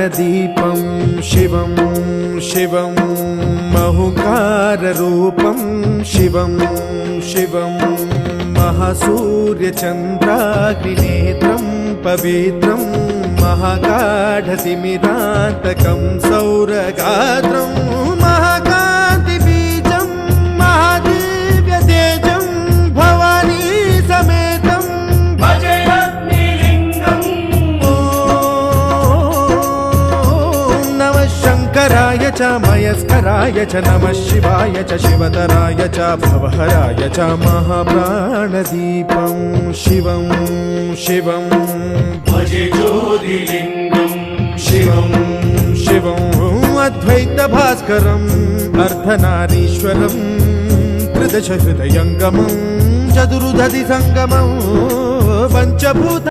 प्राणदीपं शिवं शिवं महुकाररूपं शिवं शिवं महासूर्यचन्द्राग्निनेत्रं पवित्रं महागाढतिमिरान्तकं सौरगात्रं महाकान्तिबीजं महादिव्यतेजं भवानी समेतं भजयग्निलिङ्गम्। ॐ नमः शङ्कराय च मयस्कराय च नमः शिवाय च शिवतराय च भवहराय च महाप्राणदीपं शिवं शिवं भजे ज्योतिलिङ्गम्। शिवं शिवं अद्वैतभास्करम् अर्धनारीश्वरं त्रिदश हृदयङ्गमं चतुर्दधि सङ्गमं पञ्चभूत